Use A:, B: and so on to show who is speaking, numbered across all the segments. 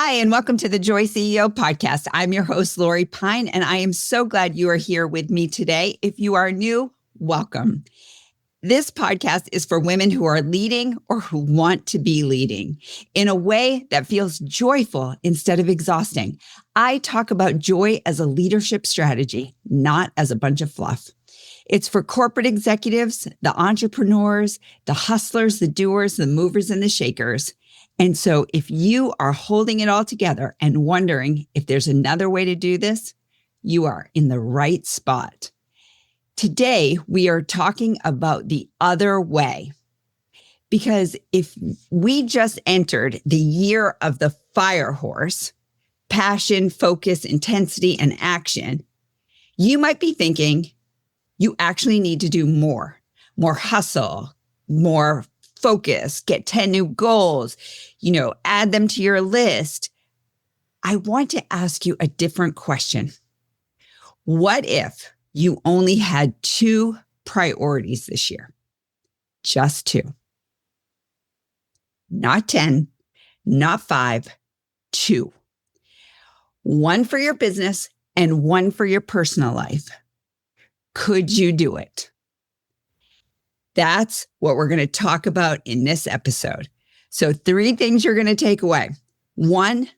A: Hi, and welcome to the Joy CEO podcast. I'm your host, Lori Pine, and I am so glad you are here with me today. If you are new, welcome. This podcast is for women who are leading or who want to be leading in a way that feels joyful instead of exhausting. I talk about joy as a leadership strategy, not as a bunch of fluff. It's for corporate executives, the entrepreneurs, the hustlers, the doers, the movers, and the shakers. And so if you are holding it all together and wondering if there's another way to do this, you are in the right spot. Today, we are talking about the other way. Because if we just entered the year of the fire horse, passion, focus, intensity, and action, you might be thinking you actually need to do more hustle, more focus, get 10 new goals, add them to your list. I want to ask you a different question. What if you only had 2 priorities this year? Just 2. Not 10, not 5, 2. One for your business and one for your personal life. Could you do it? That's what we're going to talk about in this episode. So 3 things you're going to take away. 1,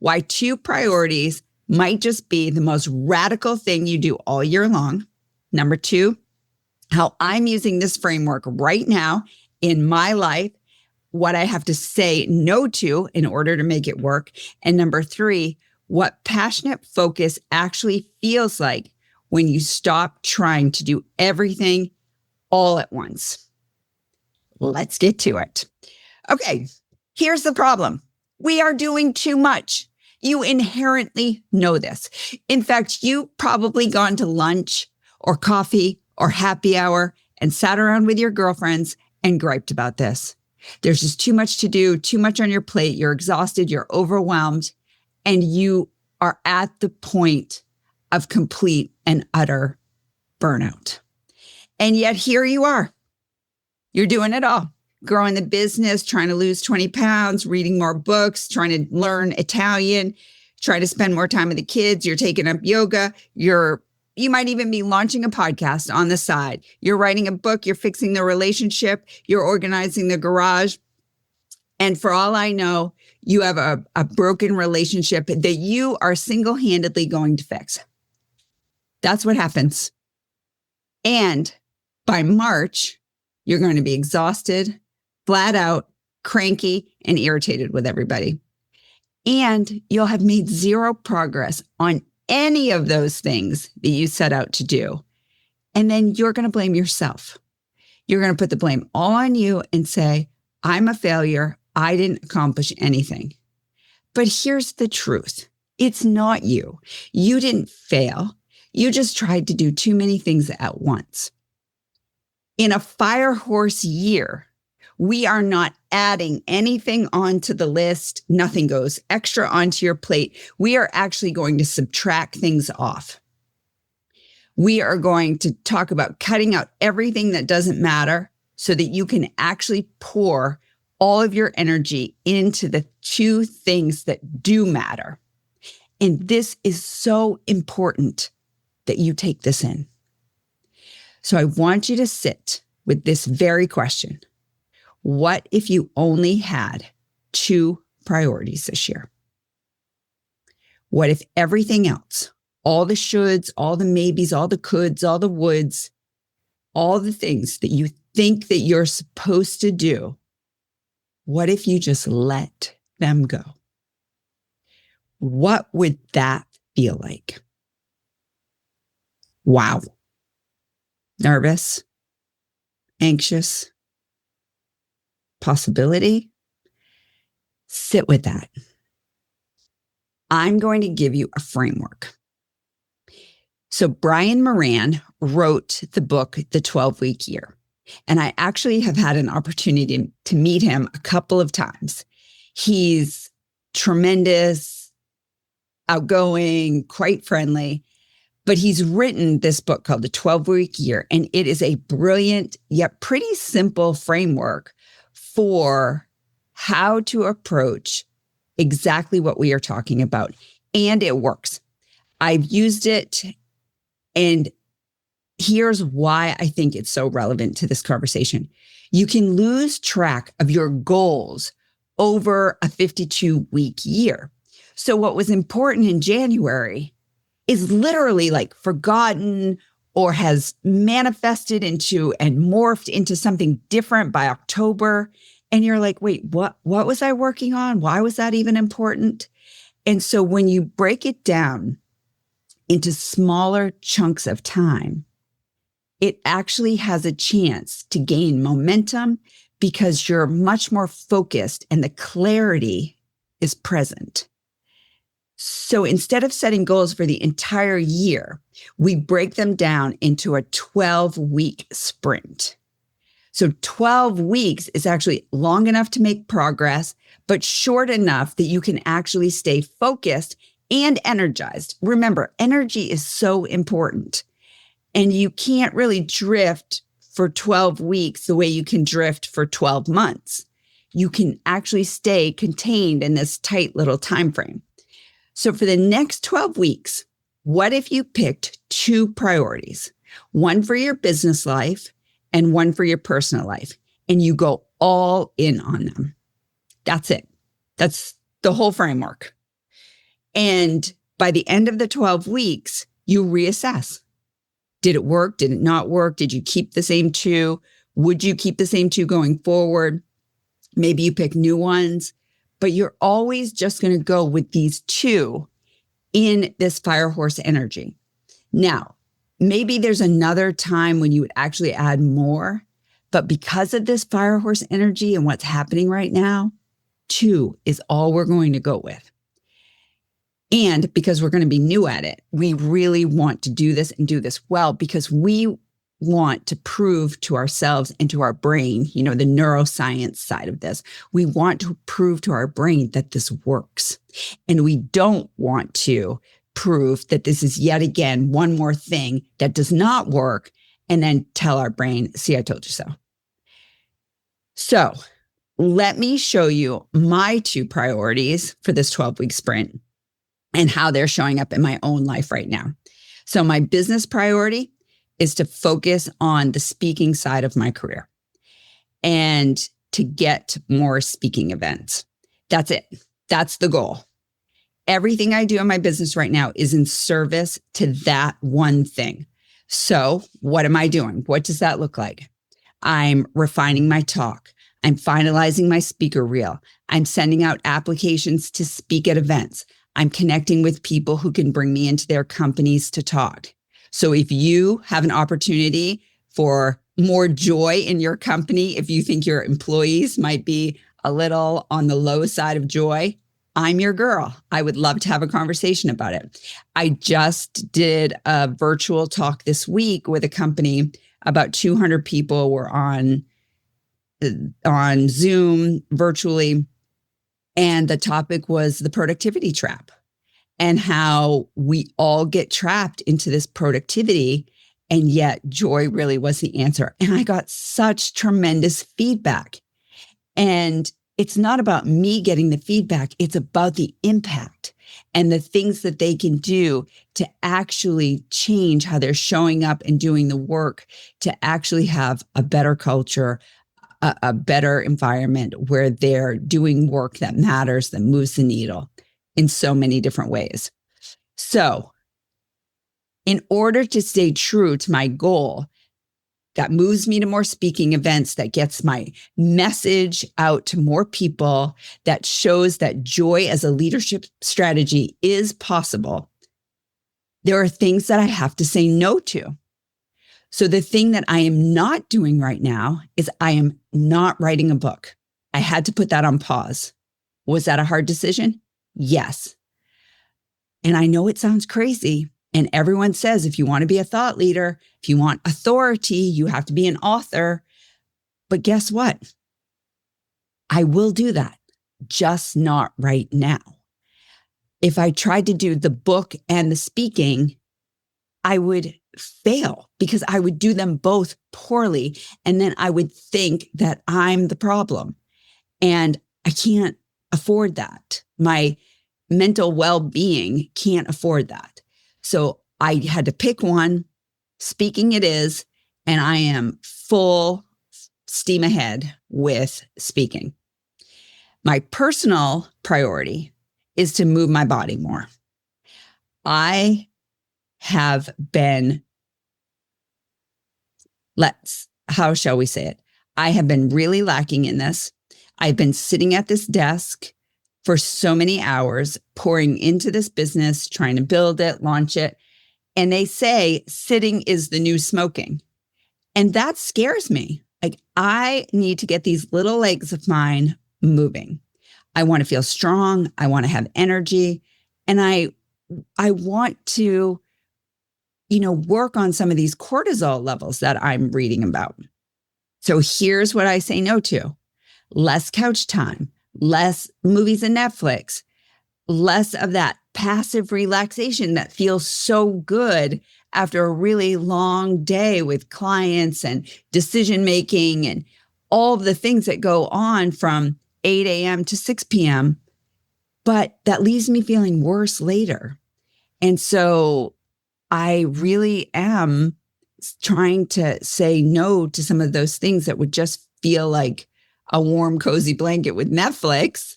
A: why 2 priorities might just be the most radical thing you do all year long. Number 2, how I'm using this framework right now in my life, what I have to say no to in order to make it work. And number 3, what passionate focus actually feels like when you stop trying to do everything all at once. Let's get to it. Okay, here's the problem. We are doing too much. You inherently know this. In fact, you've probably gone to lunch or coffee or happy hour and sat around with your girlfriends and griped about this. There's just too much to do, too much on your plate. You're exhausted, you're overwhelmed, and you are at the point of complete and utter burnout. And yet here you are. You're doing it all. Growing the business, trying to lose 20 pounds, reading more books, trying to learn Italian, trying to spend more time with the kids. You're taking up yoga. You might even be launching a podcast on the side. You're writing a book. You're fixing the relationship. You're organizing the garage. And for all I know, you have a broken relationship that you are single-handedly going to fix. That's what happens. And by March, you're going to be exhausted, flat out, cranky, and irritated with everybody. And you'll have made 0 progress on any of those things that you set out to do. And then you're going to blame yourself. You're going to put the blame all on you and say, I'm a failure. I didn't accomplish anything. But here's the truth. It's not you. You didn't fail. You just tried to do too many things at once. In a fire horse year, we are not adding anything onto the list. Nothing goes extra onto your plate. We are actually going to subtract things off. We are going to talk about cutting out everything that doesn't matter so that you can actually pour all of your energy into the 2 things that do matter. And this is so important that you take this in. So I want you to sit with this very question. What if you only had 2 priorities this year? What if everything else, all the shoulds, all the maybes, all the coulds, all the woulds, all the things that you think that you're supposed to do, what if you just let them go? What would that feel like? Wow. Nervous? Anxious? Possibility? Sit with that. I'm going to give you a framework. So Brian Moran wrote the book, The 12-Week Year. And I actually have had an opportunity to meet him a couple of times. He's tremendous, outgoing, quite friendly. But he's written this book called The 12-Week Year, and it is a brilliant yet pretty simple framework for how to approach exactly what we are talking about. And it works. I've used it. And here's why I think it's so relevant to this conversation. You can lose track of your goals over a 52-week year. So what was important in January is literally like forgotten or has manifested into and morphed into something different by October. And you're like, wait, what was I working on? Why was that even important? And so when you break it down into smaller chunks of time, it actually has a chance to gain momentum because you're much more focused and the clarity is present. So instead of setting goals for the entire year, we break them down into a 12-week sprint. So 12 weeks is actually long enough to make progress, but short enough that you can actually stay focused and energized. Remember, energy is so important. And you can't really drift for 12 weeks the way you can drift for 12 months. You can actually stay contained in this tight little time frame. So for the next 12 weeks, what if you picked 2 priorities, one for your business life and one for your personal life, and you go all in on them? That's it. That's the whole framework. And by the end of the 12 weeks, you reassess. Did it work? Did it not work? Did you keep the same 2? Would you keep the same 2 going forward? Maybe you pick new ones, but you're always just going to go with these 2 in this fire horse energy. Now, maybe there's another time when you would actually add more, but because of this fire horse energy and what's happening right now, 2 is all we're going to go with. And because we're going to be new at it, we really want to do this and do this well because we want to prove to ourselves and to our brain, the neuroscience side of this, we want to prove to our brain that this works. And we don't want to prove that this is yet again one more thing that does not work and then tell our brain, see, I told you so. So let me show you my 2 priorities for this 12-week sprint and how they're showing up in my own life right now. So my business priority is to focus on the speaking side of my career and to get more speaking events. That's it. That's the goal. Everything I do in my business right now is in service to that one thing. So what am I doing? What does that look like? I'm refining my talk. I'm finalizing my speaker reel. I'm sending out applications to speak at events. I'm connecting with people who can bring me into their companies to talk. So if you have an opportunity for more joy in your company, if you think your employees might be a little on the low side of joy, I'm your girl. I would love to have a conversation about it. I just did a virtual talk this week with a company. About 200 people were on Zoom virtually. And the topic was the productivity trap and how we all get trapped into this productivity. And yet joy really was the answer. And I got such tremendous feedback. And it's not about me getting the feedback. It's about the impact and the things that they can do to actually change how they're showing up and doing the work to actually have a better culture, a better environment where they're doing work that matters, that moves the needle in so many different ways. So in order to stay true to my goal that moves me to more speaking events, that gets my message out to more people, that shows that joy as a leadership strategy is possible, there are things that I have to say no to. So the thing that I am not doing right now is I am not writing a book. I had to put that on pause. Was that a hard decision? Yes. And I know it sounds crazy. And everyone says, if you want to be a thought leader, if you want authority, you have to be an author. But guess what? I will do that, just not right now. If I tried to do the book and the speaking, I would fail because I would do them both poorly. And then I would think that I'm the problem. And I can't afford that. My mental well-being can't afford that. So I had to pick one. Speaking it is, and I am full steam ahead with speaking. My personal priority is to move my body more. I have been, how shall we say it? I have been really lacking in this. I've been sitting at this desk for so many hours, pouring into this business, trying to build it, launch it. And they say sitting is the new smoking. And that scares me. Like, I need to get these little legs of mine moving. I want to feel strong. I want to have energy. And I want to, work on some of these cortisol levels that I'm reading about. So here's what I say no to: less couch time, less movies and Netflix, less of that passive relaxation that feels so good after a really long day with clients and decision making and all of the things that go on from 8 a.m. to 6 p.m. But that leaves me feeling worse later. And so I really am trying to say no to some of those things that would just feel like a warm, cozy blanket with Netflix.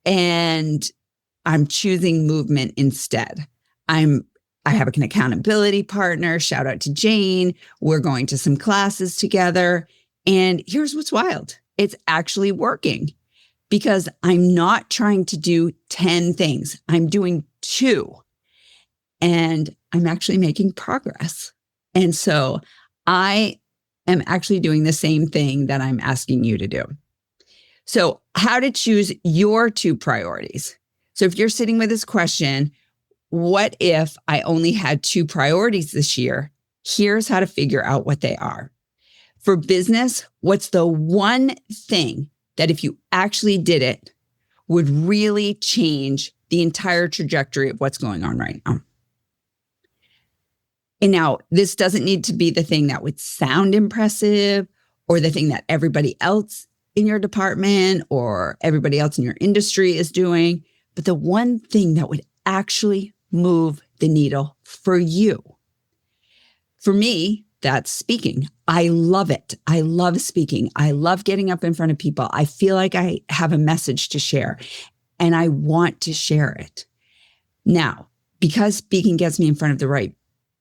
A: And I'm choosing movement instead. I have an accountability partner. Shout out to Jane. We're going to some classes together. And here's what's wild: it's actually working, because I'm not trying to do 10 things. I'm doing 2, and I'm actually making progress. And so I am actually doing the same thing that I'm asking you to do. So how to choose your 2 priorities. So if you're sitting with this question, what if I only had 2 priorities this year? Here's how to figure out what they are. For business, what's the one thing that if you actually did it would really change the entire trajectory of what's going on right now? And now, this doesn't need to be the thing that would sound impressive or the thing that everybody else in your department or everybody else in your industry is doing, but the one thing that would actually move the needle for you. For me, that's speaking. I love it. I love speaking. I love getting up in front of people. I feel like I have a message to share, and I want to share it. Now, because speaking gets me in front of the right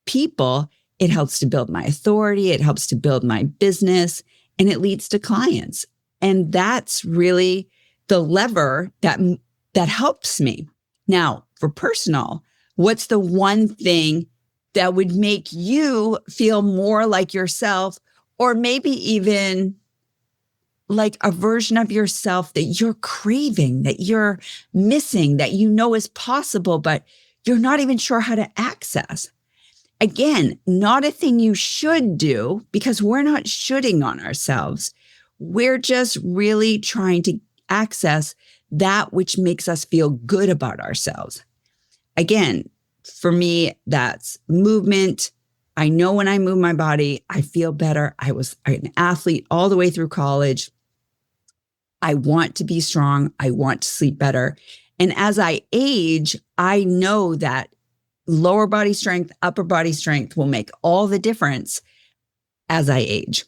A: people, it helps to build my authority. It helps to build my business, and it leads to clients. And that's really the lever that helps me. Now, for personal, what's the one thing that would make you feel more like yourself, or maybe even like a version of yourself that you're craving, that you're missing, that you know is possible, but you're not even sure how to access? Again, not a thing you should do, because we're not shoulding on ourselves. We're just really trying to access that which makes us feel good about ourselves. Again, for me, that's movement. I know when I move my body, I feel better. I was an athlete all the way through college. I want to be strong. I want to sleep better. And as I age, I know that lower body strength, upper body strength will make all the difference as I age.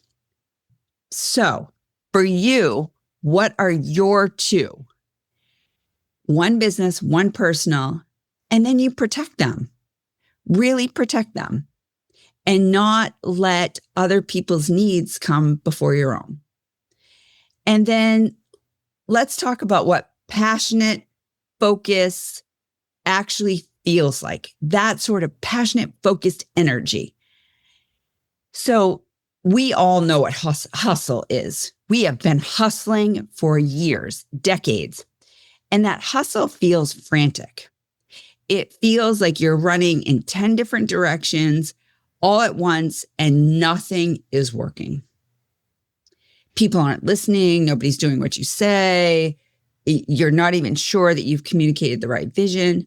A: So for you, what are your 2? One business, one personal, and then you protect them. Really protect them, and not let other people's needs come before your own. And then let's talk about what passionate focus actually feels like. That sort of passionate, focused energy. So we all know what hustle is. We have been hustling for years, decades, and that hustle feels frantic. It feels like you're running in 10 different directions all at once, and nothing is working. People aren't listening. Nobody's doing what you say. You're not even sure that you've communicated the right vision.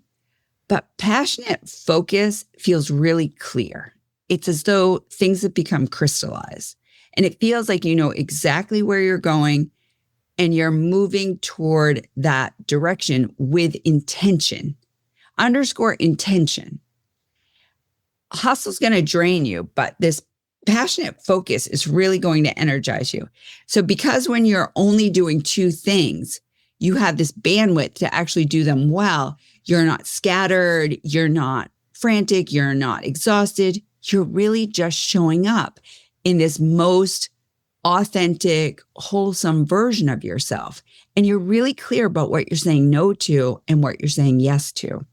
A: But passionate focus feels really clear. It's as though things have become crystallized, and it feels like you know exactly where you're going. and you're moving toward that direction with intention. Underscore intention. Hustle's going to drain you, but this passionate focus is really going to energize you. So because when you're only doing two things, you have this bandwidth to actually do them well. You're not scattered. You're not frantic. You're not exhausted. You're really just showing up in this most authentic, wholesome version of yourself. And you're really clear about what you're saying no to and what you're saying yes to.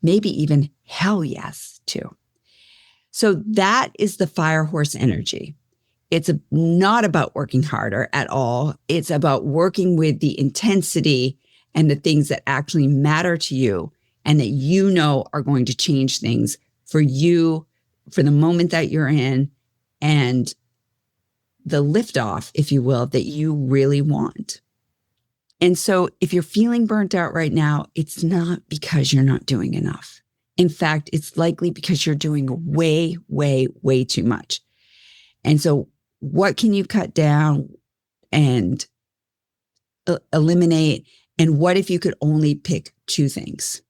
A: Maybe even hell yes to. So that is the fire horse energy. It's not about working harder at all. It's about working with the intensity and the things that actually matter to you and that you know are going to change things for you, for the moment that you're in, and the liftoff, if you will, that you really want. And so if you're feeling burnt out right now, it's not because you're not doing enough. In fact, it's likely because you're doing way, way, way too much. And so what can you cut down and eliminate? And what if you could only pick two things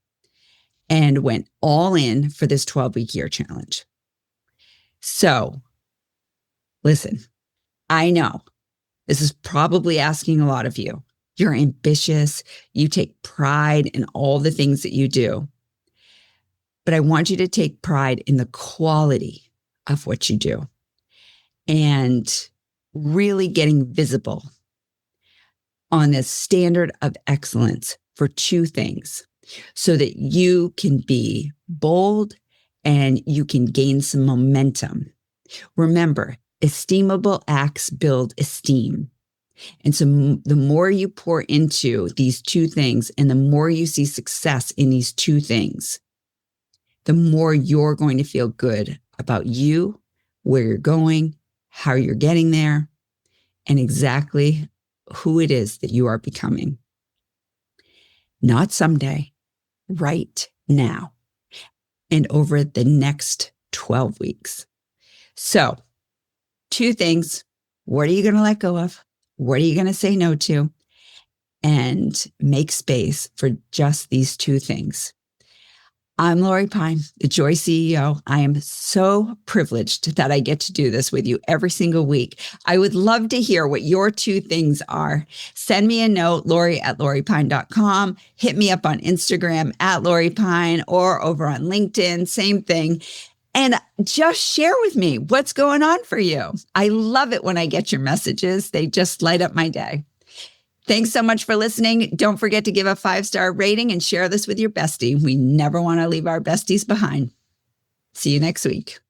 A: and went all in for this 12-week year challenge? So listen, I know this is probably asking a lot of you. You're ambitious. You take pride in all the things that you do. But I want you to take pride in the quality of what you do and really getting visible on this standard of excellence for two things so that you can be bold and you can gain some momentum. Remember, esteemable acts build esteem. And so the more you pour into these two things and the more you see success in these two things, the more you're going to feel good about you, where you're going, how you're getting there, and exactly who it is that you are becoming. Not someday, right now, and over the next 12 weeks. So, two things. What are you going to let go of? What are you going to say no to? And make space for just these two things. I'm Lori Pine, the Joy CEO. I am so privileged that I get to do this with you every single week. I would love to hear what your two things are. Send me a note, Lori@LoriPine.com. Hit me up on Instagram @LoriPine or over on LinkedIn, same thing. And just share with me what's going on for you. I love it when I get your messages. They just light up my day. Thanks so much for listening. Don't forget to give a 5-star rating and share this with your bestie. We never want to leave our besties behind. See you next week.